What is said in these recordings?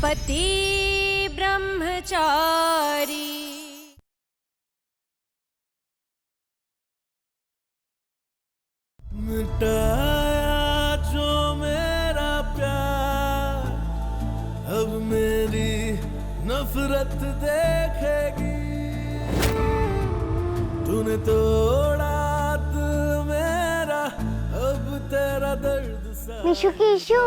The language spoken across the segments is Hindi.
पति ब्रह्मचारी। मिटाया जो मेरा प्यार, अब मेरी नफरत देखेगी। तूने तोड़ा दिल मेरा, अब तेरा दर्द सा। मिशु की इशू।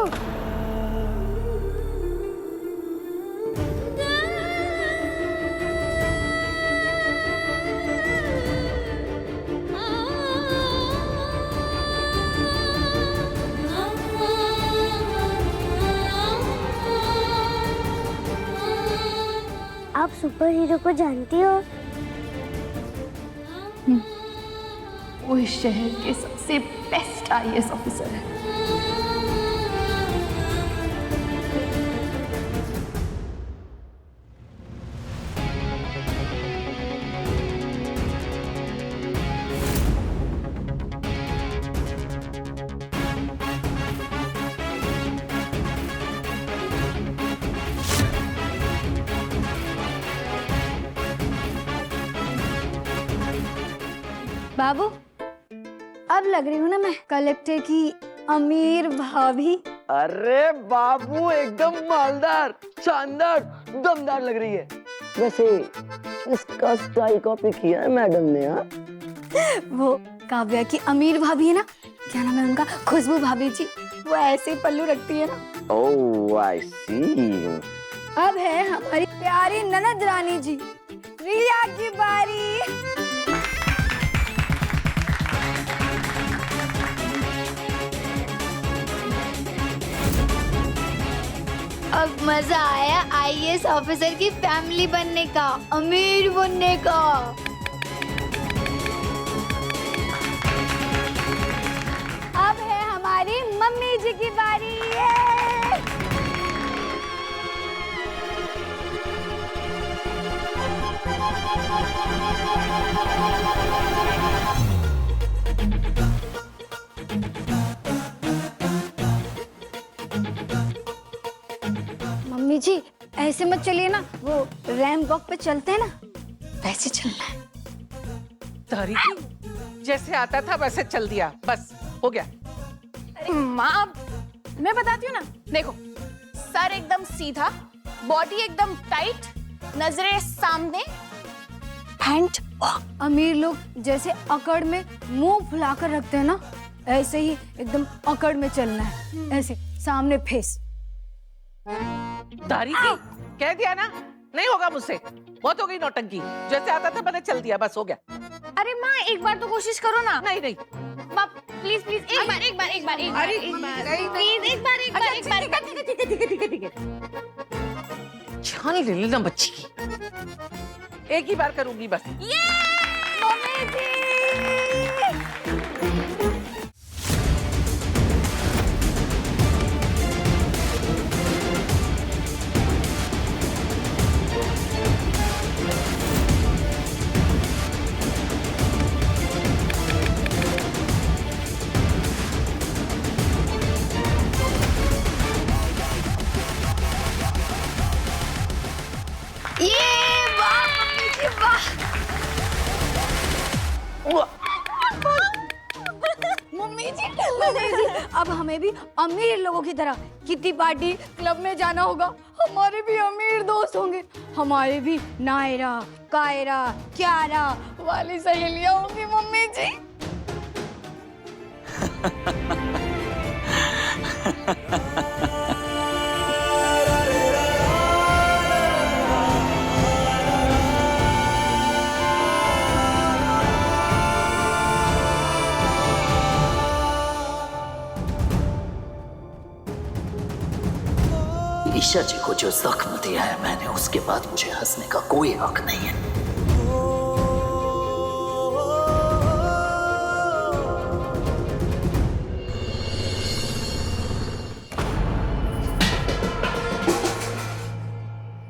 आप सुपर हीरो को जानती हो? वो इस शहर के सबसे बेस्ट आईएएस ऑफिसर है। बाबू, अब लग रही हूँ ना मैं कलेक्टर की अमीर भाभी। अरे बाबू एकदम मालदार, शानदार, दमदार लग रही है। वैसे इसका स्टाइल कॉपी किया है मैडम ने। हाँ, वो काव्या की अमीर भाभी है ना, क्या नाम है उनका, खुशबू भाभी जी, वो ऐसे ही पल्लू रखती है ना। ओह आई सी। अब है हमारी प्यारी ननद रानी जी, रिया की बारी। अब मजा आया आईएएस ऑफिसर की फैमिली बनने का, अमीर बनने का। अब है हमारी मम्मी जी की बारी। मम्मी जी ऐसे मत चलिए ना, वो रैंप वॉक पे चलते हैं ना, वैसे चलना है। तारीखी जैसे आता था वैसे चल दिया, बस हो गया। माँ मैं बताती हूँ ना, देखो सर एकदम सीधा, बॉडी एकदम टाइट, नजरें सामने, पैंट। अमीर लोग जैसे अकड़ में मुंह फुलाकर रखते हैं ना, ऐसे ही एकदम अकड़ में चलना है, ऐसे सामने फेस। तारीखी कह दिया ना, नहीं होगा मुझसे, बहुत हो गई नौटंकी। जैसे आता था मैंने चल दिया, बस हो गया। अरे माँ एक बार तो कोशिश करो ना। नहीं नहीं माँ प्लीज प्लीज एक बार अरे एक बार प्लीज एक बार ठीक है। जान ले लेना बच्ची की, एक ही बार करूंगी बस। मम्मी जी! मम्मी जी अब हमें भी अमीर लोगों की तरह किटी पार्टी क्लब में जाना होगा। हमारे भी अमीर दोस्त होंगे, हमारे भी नायरा, कायरा, क्यारा वाली सहेलियां होंगी। मम्मी जी ईशा जी को जो जख्म दिया है मैंने, उसके बाद मुझे हंसने का कोई हक नहीं है।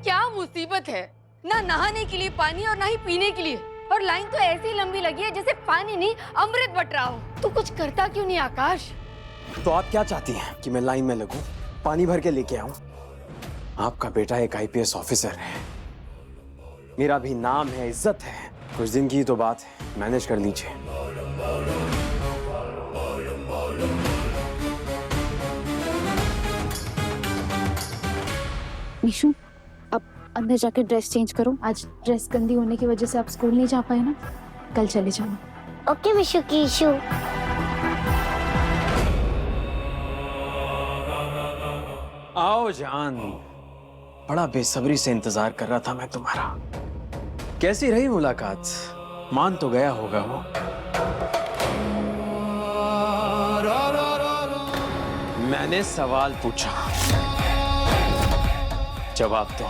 क्या मुसीबत है, ना नहाने के लिए पानी और ना ही पीने के लिए, और लाइन तो ऐसी लंबी लगी है जैसे पानी नहीं अमृत बट रहा हो। तू कुछ करता क्यों नहीं आकाश? तो आप क्या चाहती हैं कि मैं लाइन में लगूं, पानी भर के लेके आऊं? आपका बेटा एक आईपीएस ऑफिसर है, मेरा भी नाम है, इज्जत है। कुछ दिन की तो बात है, मैनेज कर लीजिए। मीशू, आप अंदर जाकर ड्रेस चेंज करो। आज ड्रेस गंदी होने की वजह से आप स्कूल नहीं जा पाए ना, कल चले जाना। ओके मिशू की इशू। आओ जान, बड़ा बेसब्री से इंतजार कर रहा था मैं तुम्हारा। कैसी रही मुलाकात? मान तो गया होगा वो। मैंने सवाल पूछा, जवाब दो।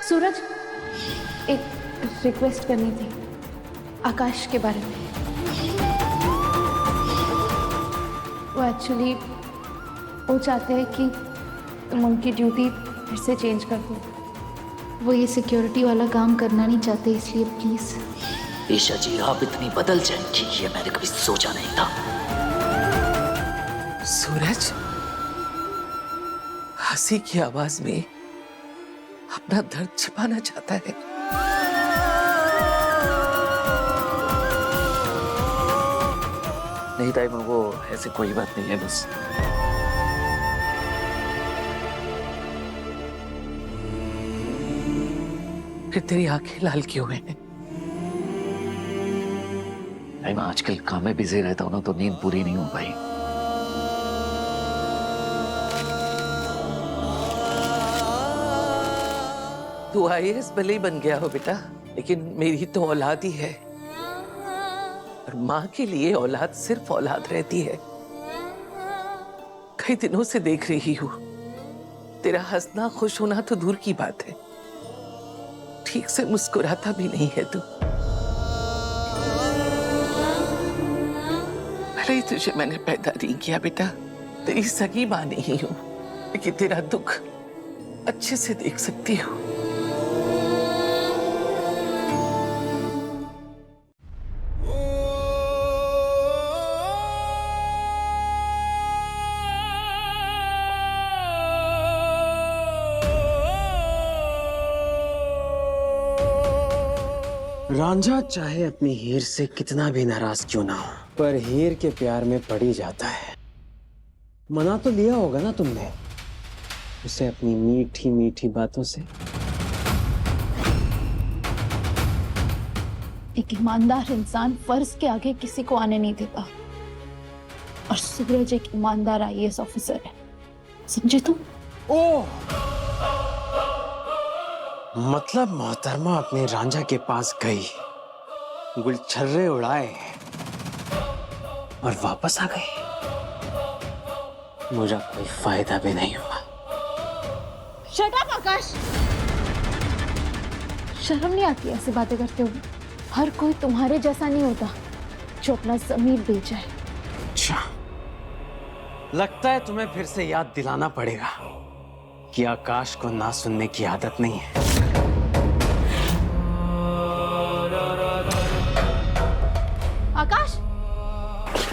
सूरज, एक रिक्वेस्ट करनी थी आकाश के बारे में। वो एक्चुअली वो चाहते हैं कि तुम उनकी ड्यूटी फिर से चेंज कर दो। वो ये सिक्योरिटी वाला काम करना नहीं चाहते, इसलिए प्लीज। ईशा जी, आप इतनी बदल जाएंगी ये मैंने कभी सोचा नहीं था। सूरज हंसी की आवाज में अपना दर्द छिपाना चाहता है। नहीं ताई, वो ऐसी कोई बात नहीं है, बस फिर तेरी आंखें लाल क्यों हैं? मैं आजकल काम में बिजी रहता हूँ ना, तो नींद पूरी नहीं हो पाई। तू आईएएस भले ही बन गया हो बेटा, लेकिन मेरी तो औलाद ही है, और माँ के लिए औलाद सिर्फ औलाद रहती है। कई दिनों से देख रही हूँ, तेरा हंसना खुश होना तो दूर की बात है, ठीक से मुस्कुराता भी नहीं है तू। भले ही तुझे मैंने पैदा नहीं किया बेटा, तेरी सगी माँ नहीं हूँ, लेकिन तेरा दुख अच्छे से देख सकती हूँ। रांझा चाहे अपनी हीर से कितना भी नाराज क्यों ना हो, पर हीर के प्यार में पड़ ही जाता है। मना तो लिया होगा ना तुमने उसे अपनी मीठी मीठी बातों से। एक ईमानदार इंसान फर्ज के आगे किसी को आने नहीं देता, और सूरज एक ईमानदार आईएएस ऑफिसर है, समझे तुम? ओह, मतलब मोहतरमा अपने रांझा के पास गई, गुलछर्रे उड़ाए और वापस आ गई। मुझे कोई फायदा भी नहीं हुआ। शट अप आकाश, शर्म नहीं आती ऐसी बातें करते हुए? हर कोई तुम्हारे जैसा नहीं होता जो अपना ज़मीर बेच जाए। अच्छा, लगता है तुम्हें फिर से याद दिलाना पड़ेगा कि आकाश को ना सुनने की आदत नहीं है। आकाश,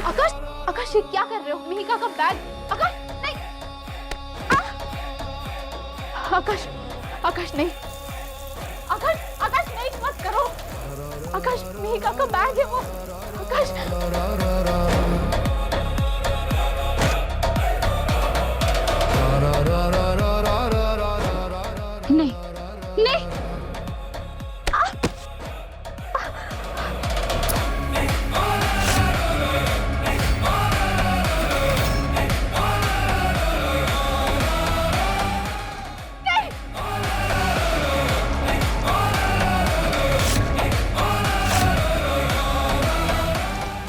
आकाश, आकाश, ये क्या कर रहे हो? मिहिका का बैग। आकाश नहीं, आकाश, आकाश नहीं, आकाश, आकाश नहीं, मत करो। आकाश, मिहिका का बैग है वो। आकाश, नहीं, नहीं।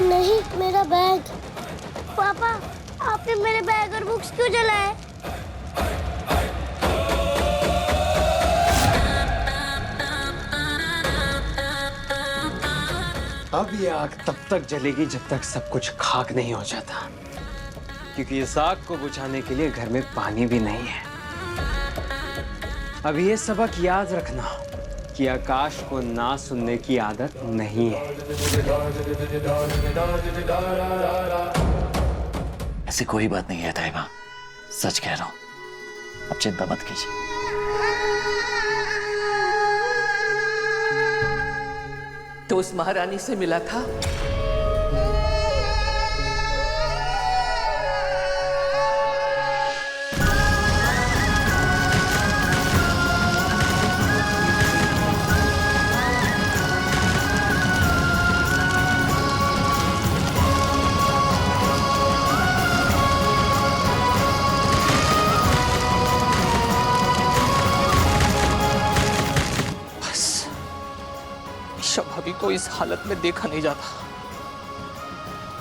नहीं, मेरा बैग। पापा, आपने मेरे बैग और बुक्स क्यों जलाए? अब ये आग तब तक जलेगी जब तक सब कुछ खाक नहीं हो जाता, क्योंकि इस आग को बुझाने के लिए घर में पानी भी नहीं है। अब ये सबक याद रखना, कि आकाश को ना सुनने की आदत नहीं है। ऐसी कोई बात नहीं है ताइबा, सच कह रहा हूं, अब चिंता मत कीजिए। तो उस महारानी से मिला था? ईशा भाभी को इस हालत में देखा नहीं जाता।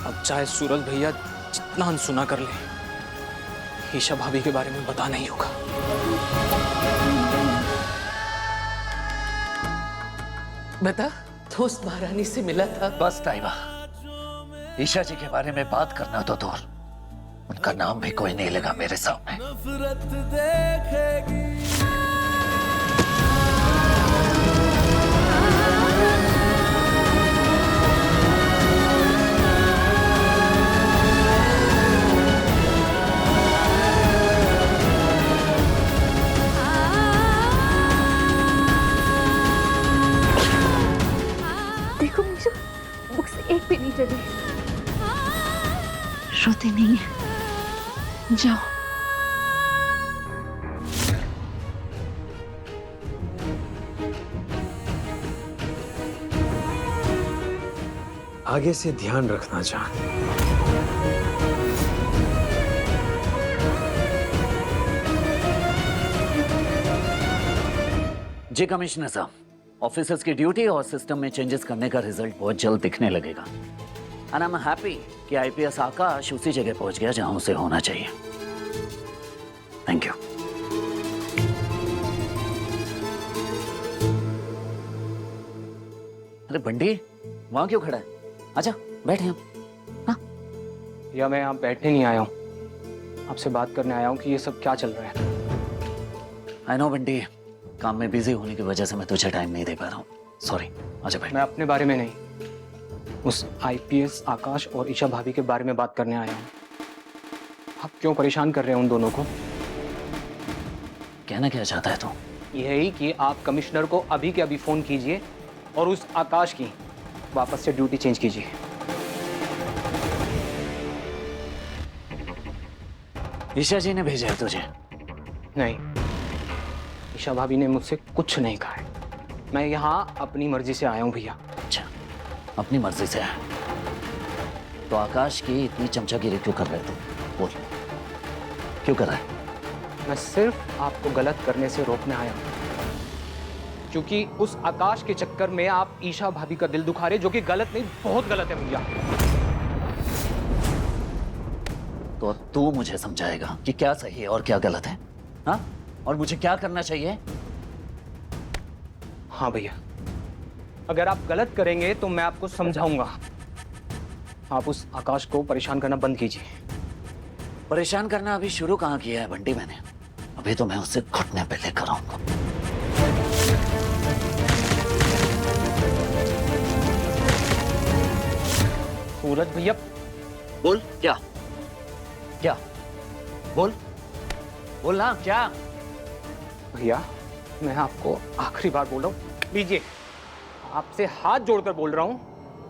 अब चाहे सूरज भैया जितना अनसुना कर ले, ईशा भाभी के बारे में पता नहीं होगा। बता, तो उस महारानी से मिला था? बस ताइबा, ईशा जी के बारे में बात करना तो दूर, उनका नाम भी कोई नहीं लगा मेरे सामने। नफरत देखेगी देखो मुझे बुक्स एक भी नहीं चली। रोते नहीं है, जाओ। आगे से ध्यान रखना जान। जी कमिश्नर साहब, ऑफिसर्स की ड्यूटी और सिस्टम में चेंजेस करने का रिजल्ट बहुत जल्द दिखने लगेगा। एंड आई एम हैप्पी कि आईपीएस आकाश उसी जगह पहुंच गया जहां उसे होना चाहिए। Thank you. अरे बंटी, वहां क्यों खड़ा है? आजा बैठे हम। हाँ? या मैं यहाँ बैठने नहीं आया हूँ, आपसे बात करने आया हूँ कि ये सब क्या चल रहा है। आई नो बंटी, काम में बिजी होने की वजह से मैं तुझे टाइम नहीं दे पा रहा हूँ, सॉरी। आजा बैठ। मैं अपने बारे में नहीं, उस आईपीएस आकाश और ईशा भाभी के बारे में बात करने आया हूँ। आप क्यों परेशान कर रहे हैं उन दोनों को? कहना क्या चाहता है तू? यही कि आप कमिश्नर को अभी के अभी फोन कीजिए और उस आकाश की वापस से ड्यूटी चेंज कीजिए। ईशा जी ने भेजा है तुझे? नहीं, ईशा भाभी ने मुझसे कुछ नहीं कहा है। मैं यहाँ अपनी मर्जी से आया हूँ भैया। अच्छा, अपनी मर्जी से है तो आकाश की इतनी चमचागिरी क्यों कर रहे तू? बोल, क्यों कर रहा है? मैं सिर्फ आपको गलत करने से रोकने आया हूँ, क्योंकि उस आकाश के चक्कर में आप ईशा भाभी का दिल दुखा रहे, जो कि गलत नहीं, बहुत गलत है भैया। तो अब तू मुझे समझाएगा कि क्या सही है और क्या गलत है, हाँ? और मुझे क्या करना चाहिए? हाँ भैया, अगर आप गलत करेंगे तो मैं आपको समझाऊंगा। आप उस आकाश को परेशान करना बंद कीजिए। परेशान करना अभी शुरू कहाँ किया है बंटी मैंने? अभी तो मैं उससे घुटने पे लेकर आऊंगा। सूरज भैया, बोल। क्या क्या? बोल बोलना क्या? भैया मैं आपको आखिरी बार बोल रहा हूँ, लीजिए, आपसे हाथ जोड़कर बोल रहा हूँ,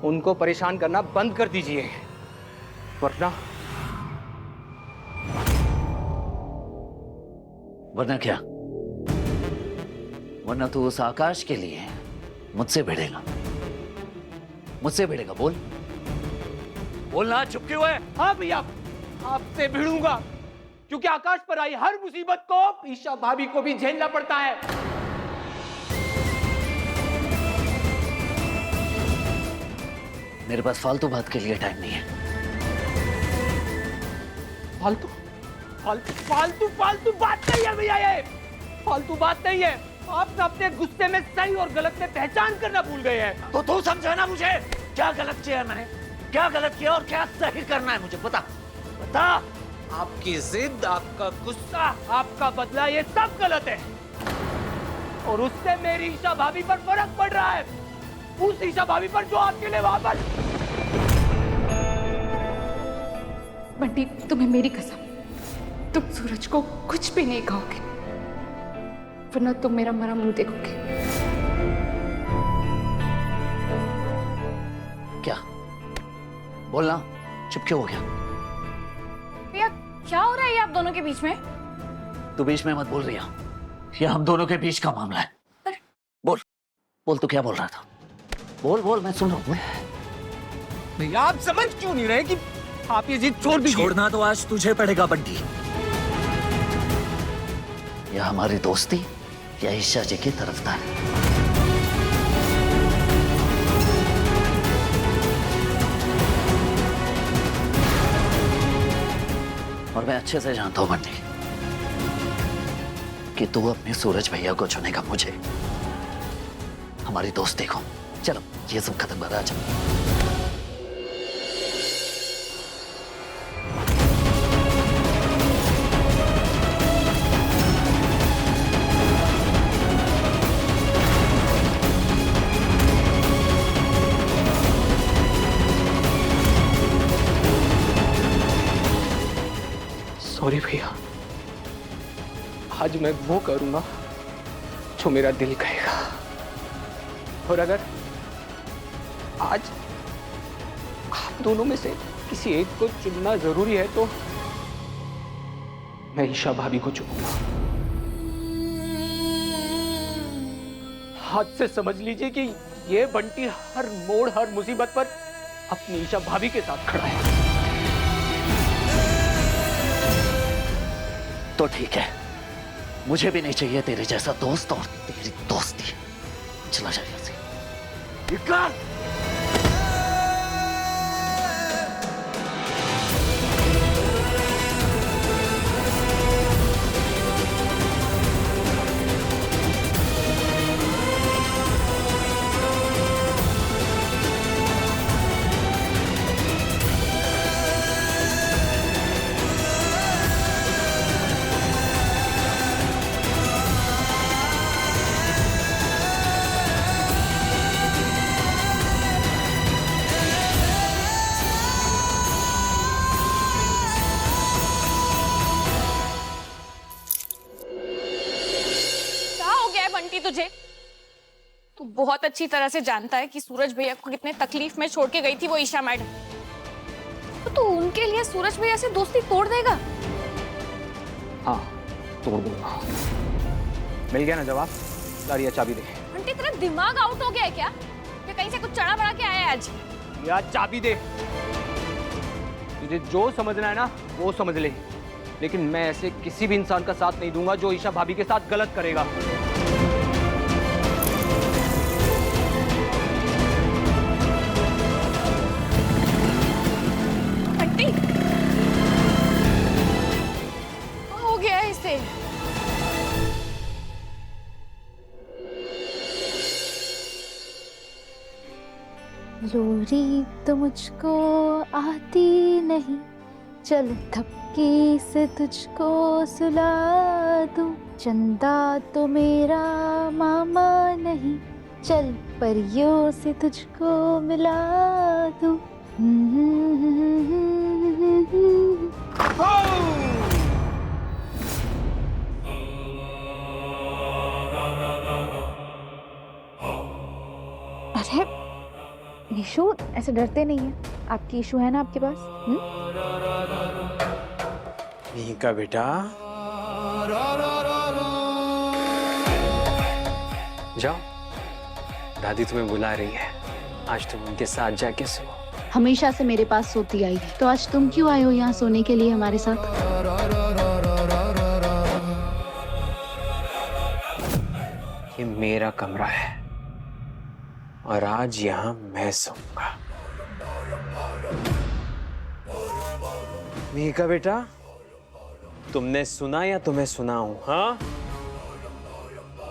उनको परेशान करना बंद कर दीजिए, वरना क्या? वरना तू उस आकाश के लिए मुझसे भिड़ेगा, मुझसे भिड़ेगा। बोल बोलना, चुप क्यों है? हाँ भैया, आपसे भिड़ूंगा, क्योंकि आकाश पर आई हर मुसीबत को ईशा भाभी को भी झेलना पड़ता है। मेरे पास फालतू बात के लिए टाइम नहीं है। फालतू फालतू फालतू फालतू बात नहीं है भैया, ये फालतू बात नहीं है। आप अपने गुस्से में सही और गलत में पहचान करना भूल गए हैं। तो तू समझाना मुझे, क्या गलत किया है मैंने? क्या गलत किया और क्या सही करना है मुझे बता, बता। आपकी जिद, आपका गुस्सा, आपका बदला, ये सब गलत है। और उससे मेरी ईशा भाभी पर फर्क पड़ रहा है, उस ईशा भाभी पर जो आपके लिए वहां पर। बंटी, तुम्हें मेरी कसम, तुम सूरज को कुछ भी नहीं कहोगे, वरना तुम मेरा मरा मुंह देखोगे। क्या बोलना? चुप क्यों हो गया? भैया क्या हो रहा है ये आप दोनों के बीच में? तू बीच में मत बोल रही है, ये हम दोनों के बीच का मामला है। बोल बोल, तू क्या बोल रहा था? बोल बोल, मैं सुन रहा हूँ। भैया आप समझ क्यों नहीं रहे कि आप ये जिद छोड़ दीजिए? छोड़ना तो आज तुझे पड़ेगा बंटी। या हमारी दोस्ती या ईशा जी की तरफदारी। और मैं अच्छे से जानता हूं बंटी कि तू अपने सूरज भैया को चुनेगा, मुझे, हमारी दोस्ती को। चलो ये सब खत्म कर, आजा। सॉरी भैया, आज मैं वो करूंगा जो मेरा दिल कहेगा, और अगर आज आप दोनों में से किसी एक को चुनना जरूरी है तो मैं ईशा भाभी को चुनूंगा। हाथ से समझ लीजिए कि ये बंटी हर मोड़, हर मुसीबत पर अपनी ईशा भाभी के साथ खड़ा है। तो ठीक है, मुझे भी नहीं चाहिए तेरे जैसा दोस्त और तेरी दोस्ती। चला जा यहाँ से। बंटी, तुझे तू बहुत अच्छी तरह से जानता है कि सूरज भैया को कितने तकलीफ में छोड़ के गई थी वो ईशा मैडम। तो तू उनके लिए सूरज भैया से दोस्ती तोड़ देगा? हाँ, तोड़ दूंगा। मिल गया ना जवाब? लारिया चाबी दे। बंटी, तेरा दिमाग आउट हो गया है क्या? या कहीं से कुछ चढ़ा बढ़ा के आया है आज? यार चाबी दे। तुझे जो समझना है ना वो समझ ले, लेकिन मैं ऐसे किसी भी इंसान का साथ नहीं दूंगा जो ईशा भाभी के साथ गलत करेगा। बंटी, हो गया है इसे। लोरी तो मुझको आती नहीं, चल थपकी से तुझको सुला दूं। चंदा तो मेरा मामा नहीं, चल परियों से तुझको मिला दूं। अरे निशु, ऐसे डरते नहीं है। आपकी इशू है ना आपके पास? मीका बेटा, जाओ, दादी तुम्हें बुला रही है। आज तुम उनके साथ जाके सो। हमेशा से मेरे पास सोती आई है, तो आज तुम क्यों आए हो यहाँ सोने के लिए हमारे साथ? ये मेरा कमरा है और आज यहाँ मैं सोऊंगा। मीका बेटा, तुमने सुना या तुम्हें सुनाऊं? हाँ?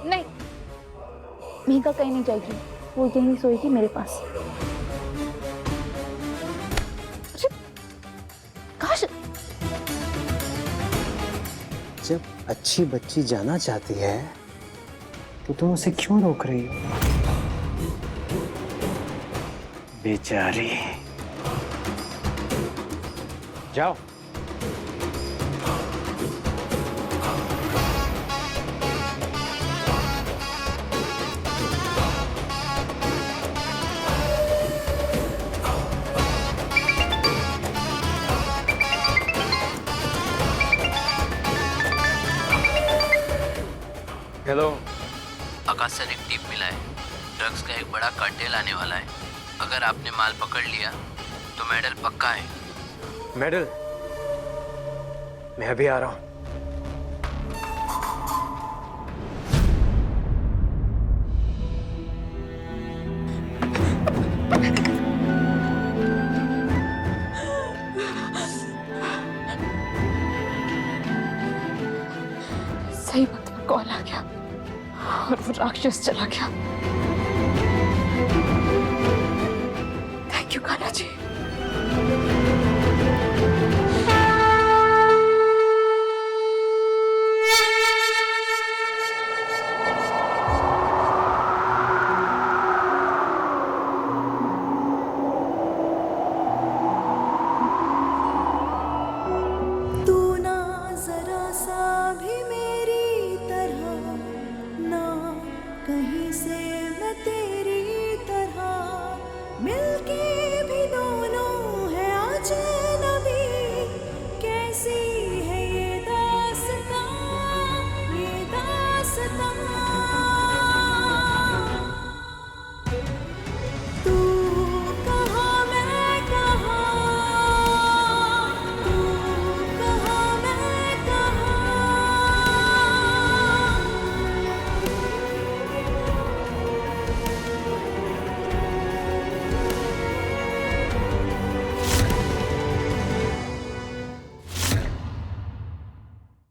नहीं, मीका कहीं नहीं जाएगी, वो यहीं सोएगी मेरे पास। काश जब अच्छी बच्ची जाना चाहती है तो तुम उसे क्यों रोक रही हो? बेचारी। जाओ। हेलो। आकाश सर, एक टिप मिला है। ड्रग्स का एक बड़ा कार्टेल आने वाला है। अगर आपने माल पकड़ लिया तो मेडल पक्का है। मेडल? मैं अभी आ रहा हूँ। सही वक्त पर कॉल आ गया और वो राक्षस चला गया। Thank you Kanha ji. तू ना जरा सा भी मेरी तरह, ना कहीं से मैं तेरी तरह मिलके